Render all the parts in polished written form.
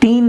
3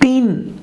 3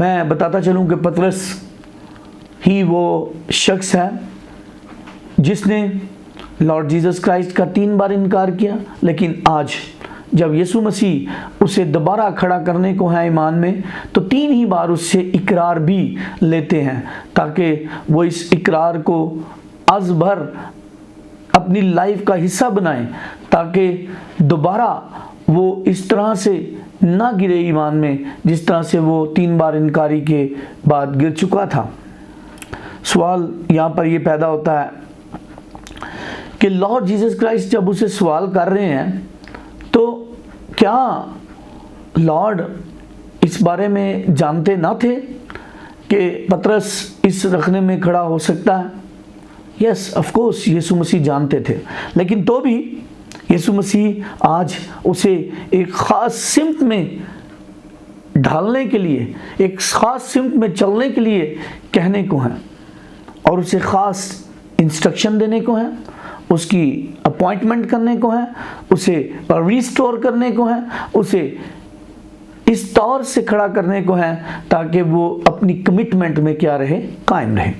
میں بتاتا چلوں کہ پطرس ہی وہ شخص ہے جس نے لارڈ جیسس کرائسٹ کا 3 بار انکار کیا، لیکن آج جب یسوع مسیح اسے دوبارہ کھڑا کرنے کو ہے ایمان میں، تو 3 ہی بار اس سے اقرار بھی لیتے ہیں، تاکہ وہ اس اقرار کو از بھر اپنی لائف کا حصہ بنائیں، تاکہ دوبارہ وہ اس طرح سے نہ گرے ایمان میں جس طرح سے وہ 3 بار انکاری کے بعد گر چکا تھا۔ سوال یہاں پر یہ پیدا ہوتا ہے کہ لارڈ جیسس کرائسٹ جب اسے سوال کر رہے ہیں تو کیا لارڈ اس بارے میں جانتے نہ تھے کہ پطرس اس رخنے میں کھڑا ہو سکتا ہے؟ یس آف کورس یسوع مسیح جانتے تھے، لیکن تو بھی یسوع مسیح آج اسے ایک خاص سمت میں ڈھالنے کے لیے، ایک خاص سمت میں چلنے کے لیے کہنے کو ہیں، اور اسے خاص انسٹرکشن دینے کو ہیں، اس کی اپوائنٹمنٹ کرنے کو ہے، اسے ریسٹور کرنے کو ہے، اسے اس طور سے کھڑا کرنے کو ہے تاکہ وہ اپنی کمٹمنٹ میں کیا رہے، قائم رہے۔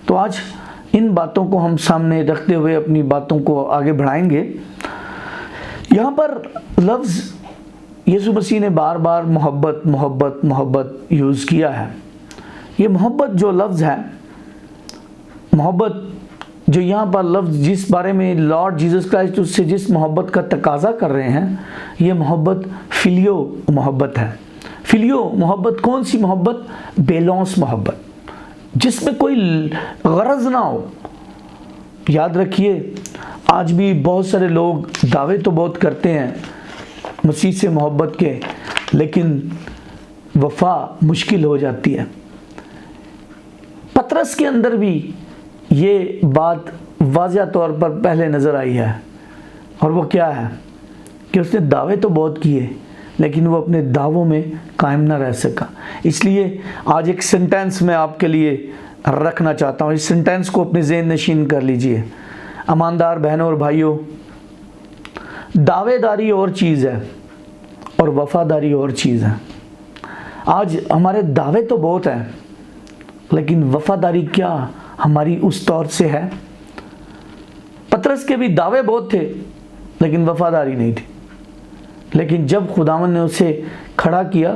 تو آج ان باتوں کو ہم سامنے رکھتے ہوئے اپنی باتوں کو آگے بڑھائیں گے۔ یہاں پر لفظ یسوع مسیح نے بار بار محبت محبت محبت یوز کیا ہے۔ یہ محبت جو لفظ ہے، محبت جو یہاں پر لفظ جس بارے میں لارڈ جیسس کرائسٹ اس سے جس محبت کا تقاضا کر رہے ہیں، یہ محبت فلیو محبت ہے۔ فلیو محبت کون سی محبت؟ بیلونس محبت، جس میں کوئی غرض نہ ہو۔ یاد رکھیے آج بھی بہت سارے لوگ دعوے تو بہت کرتے ہیں مسیح سے محبت کے، لیکن وفا مشکل ہو جاتی ہے۔ پطرس کے اندر بھی یہ بات واضح طور پر پہلے نظر آئی ہے، اور وہ کیا ہے کہ اس نے دعوے تو بہت کیے لیکن وہ اپنے دعووں میں قائم نہ رہ سکا۔ اس لیے آج ایک سینٹینس میں آپ کے لیے رکھنا چاہتا ہوں، اس سینٹینس کو اپنے ذہن نشین کر لیجئے۔ ایماندار بہنوں اور بھائیوں، دعوے داری اور چیز ہے اور وفاداری اور چیز ہے۔ آج ہمارے دعوے تو بہت ہیں لیکن وفاداری کیا ہماری اس طور سے ہے؟ پطرس کے بھی دعوے بہت تھے لیکن وفاداری نہیں تھی، لیکن جب خداوند نے اسے کھڑا کیا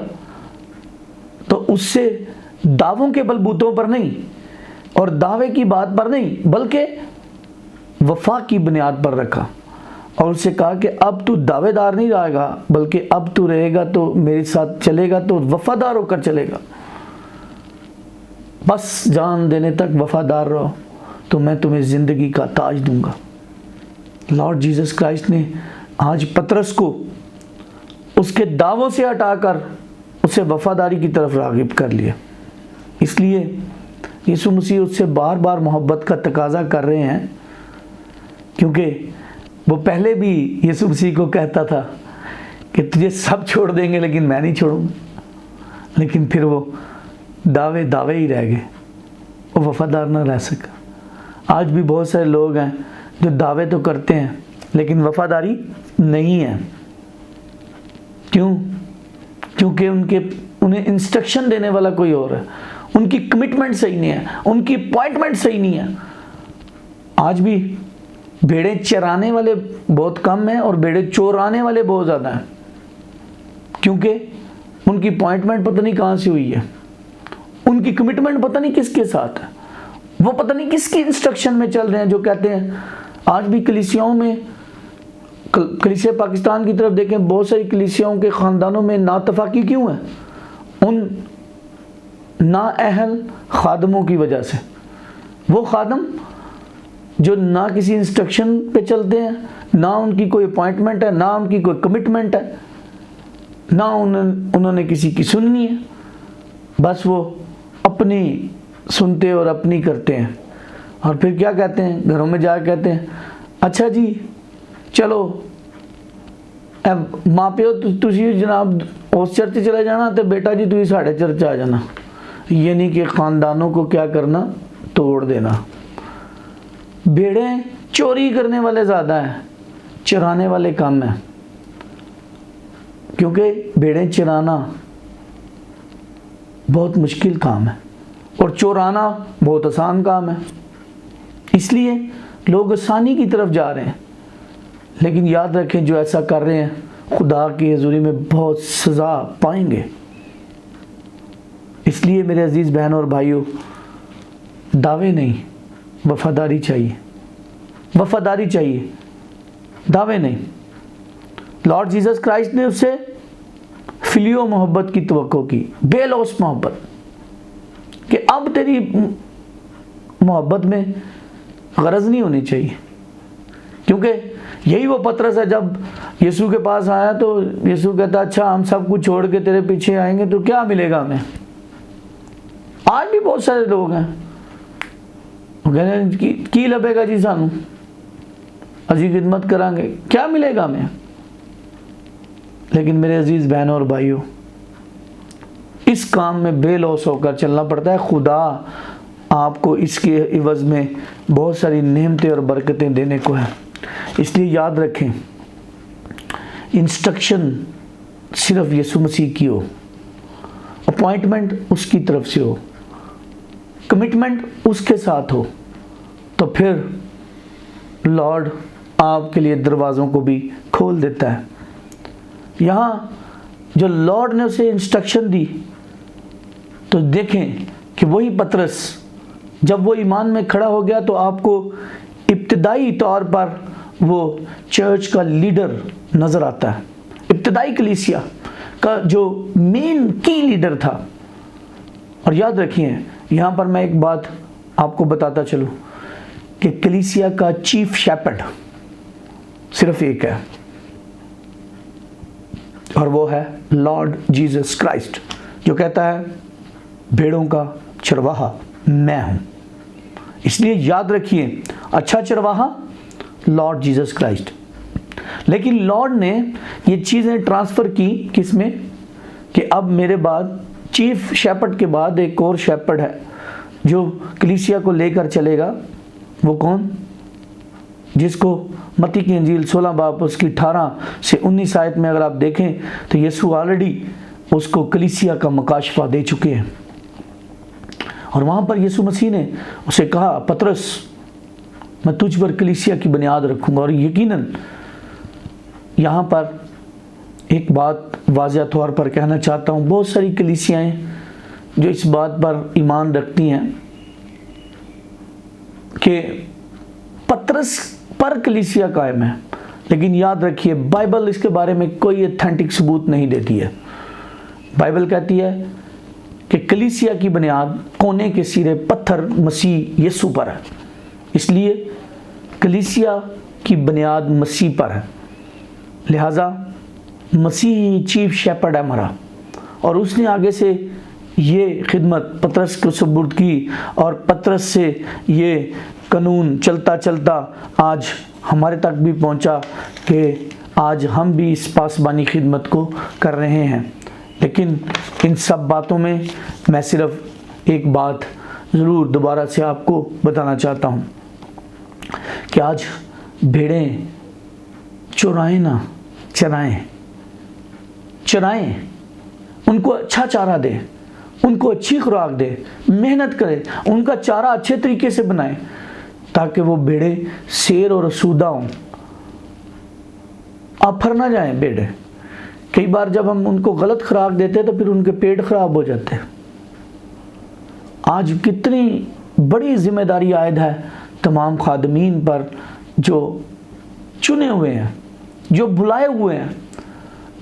تو اس سے دعووں کے بلبوتوں پر نہیں اور دعوے کی بات پر نہیں بلکہ وفا کی بنیاد پر رکھا، اور اسے کہا کہ اب تو دعوے دار نہیں رہے گا بلکہ اب تو رہے گا تو میرے ساتھ چلے گا تو وفادار ہو کر چلے گا۔ بس جان دینے تک وفادار رہو تو میں تمہیں زندگی کا تاج دوں گا۔ لارڈ جیسس کرائسٹ نے آج پطرس کو اس کے دعووں سے ہٹا کر اسے وفاداری کی طرف راغب کر لیا۔ اس لیے یسوع مسیح اس سے بار بار محبت کا تقاضا کر رہے ہیں، کیونکہ وہ پہلے بھی یسوع مسیح کو کہتا تھا کہ تجھے سب چھوڑ دیں گے لیکن میں نہیں چھوڑوں گا، لیکن پھر وہ دعوے ہی رہ گئے، وہ وفادار نہ رہ سکا۔ آج بھی بہت سارے لوگ ہیں جو دعوے تو کرتے ہیں لیکن وفاداری نہیں ہے۔ کیوں؟ کیونکہ انہیں انسٹرکشن دینے والا کوئی اور ہے، ان کی کمٹمنٹ صحیح نہیں ہے، ان کی اپوائنٹمنٹ صحیح نہیں ہے۔ آج بھی بھیڑیں چرانے والے بہت کم ہیں اور بھیڑیں چورانے والے بہت زیادہ ہیں، کیونکہ ان کی اپوائنٹمنٹ پتہ نہیں کہاں سے ہوئی ہے، ان کی کمٹمنٹ پتہ نہیں کس کے ساتھ ہے، وہ پتہ نہیں کس کی انسٹرکشن میں چل رہے ہیں۔ جو کہتے ہیں آج بھی کلیسیاؤں میں، کلیسیا پاکستان کی طرف دیکھیں، بہت ساری کلیسیاؤں کے خاندانوں میں ناتفاقی کیوں ہے؟ ان نااہل خادموں کی وجہ سے۔ وہ خادم جو نہ کسی انسٹرکشن پہ چلتے ہیں، نہ ان کی کوئی اپوائنٹمنٹ ہے، نہ ان کی کوئی کمٹمنٹ ہے، نہ انہوں نے کسی کی سننی ہے، بس وہ اپنی سنتے اور اپنی کرتے ہیں، اور پھر کیا کہتے ہیں؟ گھروں میں جا کے کہتے ہیں اچھا جی چلو ماں پیو تسی جناب اس چرچ چلے جانا تے بیٹا جی تسی ساڑھے چرچ آ جانا۔ یعنی کہ خاندانوں کو کیا کرنا؟ توڑ دینا۔ بھیڑیں چوری کرنے والے زیادہ ہیں، چرانے والے کم ہیں، کیونکہ بھیڑیں چرانا بہت مشکل کام ہے اور چورانا بہت آسان کام ہے، اس لیے لوگ آسانی کی طرف جا رہے ہیں۔ لیکن یاد رکھیں جو ایسا کر رہے ہیں خدا کی حضوری میں بہت سزا پائیں گے۔ اس لیے میرے عزیز بہنوں اور بھائیوں، دعوے نہیں، وفاداری چاہیے، وفاداری چاہیے، دعوے نہیں۔ لارڈ جیسس کرائسٹ نے اس سے فلیو محبت کی توقع کی، بے لوث محبت، کہ اب تیری محبت میں غرض نہیں ہونی چاہیے، کیونکہ یہی وہ پطرس ہے جب یسوع کے پاس آیا تو یسوع کہتا اچھا ہم سب کچھ چھوڑ کے تیرے پیچھے آئیں گے تو کیا ملے گا ہمیں؟ آج بھی بہت سارے لوگ ہیں وہ کہتے ہیں کی لبے گا جی سانو، اسی خدمت کریں گے، کیا ملے گا ہمیں؟ لیکن میرے عزیز بہنوں اور بھائیوں، اس کام میں بے لوث ہو کر چلنا پڑتا ہے۔ خدا آپ کو اس کے عوض میں بہت ساری نعمتیں اور برکتیں دینے کو ہے۔ اس لیے یاد رکھیں، انسٹرکشن صرف یسوع مسیح کی ہو، اپوائنٹمنٹ اس کی طرف سے ہو، کمٹمنٹ اس کے ساتھ ہو، تو پھر لارڈ آپ کے لیے دروازوں کو بھی کھول دیتا ہے۔ یہاں جو لارڈ نے اسے انسٹرکشن دی تو دیکھیں کہ وہی پطرس جب وہ ایمان میں کھڑا ہو گیا تو آپ کو ابتدائی طور پر وہ چرچ کا لیڈر نظر آتا ہے، ابتدائی کلیسیا کا جو مین کی لیڈر تھا۔ اور یاد رکھیے یہاں پر میں ایک بات آپ کو بتاتا چلوں کہ کلیسیا کا چیف شیپرڈ صرف ایک ہے، اور وہ ہے لارڈ جیسس کرائسٹ، جو کہتا ہے بھیڑوں کا چرواہا میں ہوں۔ اس لیے یاد رکھیے اچھا چرواہا لارڈ جیسس کرائسٹ۔ لیکن لارڈ نے یہ چیزیں ٹرانسفر کی کس میں کہ اب میرے بعد چیف شیپرڈ کے بعد ایک اور شیپرڈ ہے جو کلیسیا کو لے کر چلے گا۔ وہ کون؟ جس کو متی کی انجیل 16 باب اس کی 18 سے 19 آیت میں اگر آپ دیکھیں تو یسوع آلریڈی اس کو کلیسیا کا مکاشفہ دے چکے ہیں، اور وہاں پر یسوع مسیح نے اسے کہا پطرس میں تجھ پر کلیسیا کی بنیاد رکھوں گا۔ اور یقیناً یہاں پر ایک بات واضح طور پر کہنا چاہتا ہوں، بہت ساری کلیسیاں جو اس بات پر ایمان رکھتی ہیں کہ پطرس پر کلیسیا قائم ہے، لیکن یاد رکھیے بائبل اس کے بارے میں کوئی اتھینٹک ثبوت نہیں دیتی ہے۔ بائبل کہتی ہے کہ کلیسیا کی بنیاد کونے کے سرے پتھر مسیح یسوع پر ہے، اس لیے کلیسیا کی بنیاد مسیح پر ہے، لہٰذا مسیح چیف شیپرڈ ہے ہمارا، اور اس نے آگے سے یہ خدمت پطرس کو سپرد کی، اور پطرس سے یہ قانون چلتا چلتا آج ہمارے تک بھی پہنچا کہ آج ہم بھی اس پاسبانی خدمت کو کر رہے ہیں۔ لیکن ان سب باتوں میں میں صرف ایک بات ضرور دوبارہ سے آپ کو بتانا چاہتا ہوں کہ آج بھیڑیں چرائیں نہ، چرائیں، ان کو اچھا چارہ دے، ان کو اچھی خوراک دے، محنت کرے، ان کا چارہ اچھے طریقے سے بنائے تاکہ وہ بھیڑیں سیر اور آسودہ ہوں، آپھر نہ جائیں بھیڑیں۔ کئی بار جب ہم ان کو غلط خوراک دیتے تو پھر ان کے پیٹ خراب ہو جاتے ہیں۔ آج کتنی بڑی ذمہ داری عائد ہے تمام خادمین پر جو چنے ہوئے ہیں، جو بلائے ہوئے ہیں،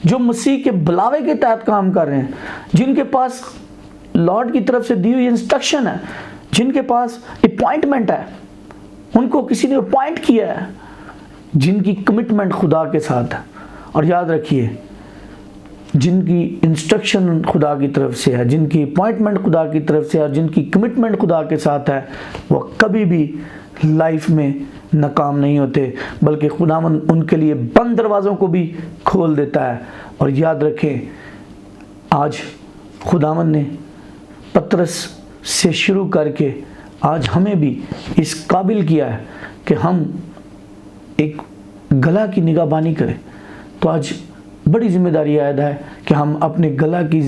جو مسیح کے بلاوے کے تحت کام کر رہے ہیں، جن کے پاس لارڈ کی طرف سے دی ہوئی انسٹرکشن ہے، جن کے پاس اپوائنٹمنٹ ہے، ان کو کسی نے اپوائنٹ کیا ہے، جن کی کمٹمنٹ خدا کے ساتھ ہے۔ اور یاد رکھیے جن کی انسٹرکشن خدا کی طرف سے ہے، جن کی اپوائنٹمنٹ خدا کی طرف سے ہے، اور جن کی کمٹمنٹ خدا کے ساتھ ہے، وہ کبھی بھی لائف میں ناکام نہیں ہوتے، بلکہ خداوند ان کے لیے بند دروازوں کو بھی کھول دیتا ہے۔ اور یاد رکھیں آج خداوند نے پطرس سے شروع کر کے آج ہمیں بھی اس قابل کیا ہے کہ ہم ایک گلا کی نگہبانی کریں۔ تو آج بڑی ذمہ داری عائد ہے کہ ہم اپنے گلا کی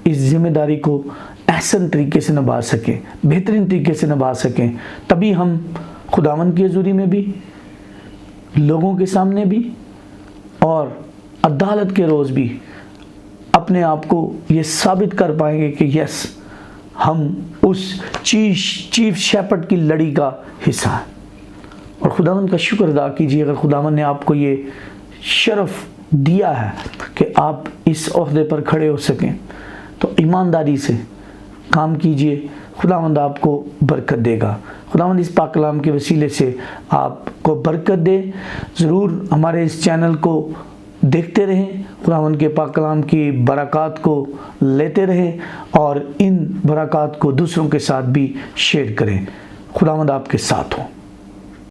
اس ذمہ داری کو احسن طریقے سے نبھا سکیں، بہترین طریقے سے نبھا سکیں، تبھی ہم خداوند کی حضوری میں بھی، لوگوں کے سامنے بھی، اور عدالت کے روز بھی اپنے آپ کو یہ ثابت کر پائیں گے کہ یس، ہم اس چیف شیپرڈ کی لڑی کا حصہ ہیں۔ اور خداوند کا شکر ادا کیجیے اگر خداوند نے آپ کو یہ شرف دیا ہے کہ آپ اس عہدے پر کھڑے ہو سکیں، تو ایمانداری سے کام کیجیے، خداوند آپ کو برکت دے گا۔ خداوند اس پاک کلام کے وسیلے سے آپ کو برکت دے۔ ضرور ہمارے اس چینل کو دیکھتے رہیں، خداوند کے پاک کلام کی برکات کو لیتے رہیں، اور ان برکات کو دوسروں کے ساتھ بھی شیئر کریں۔ خداوند آپ کے ساتھ ہوں۔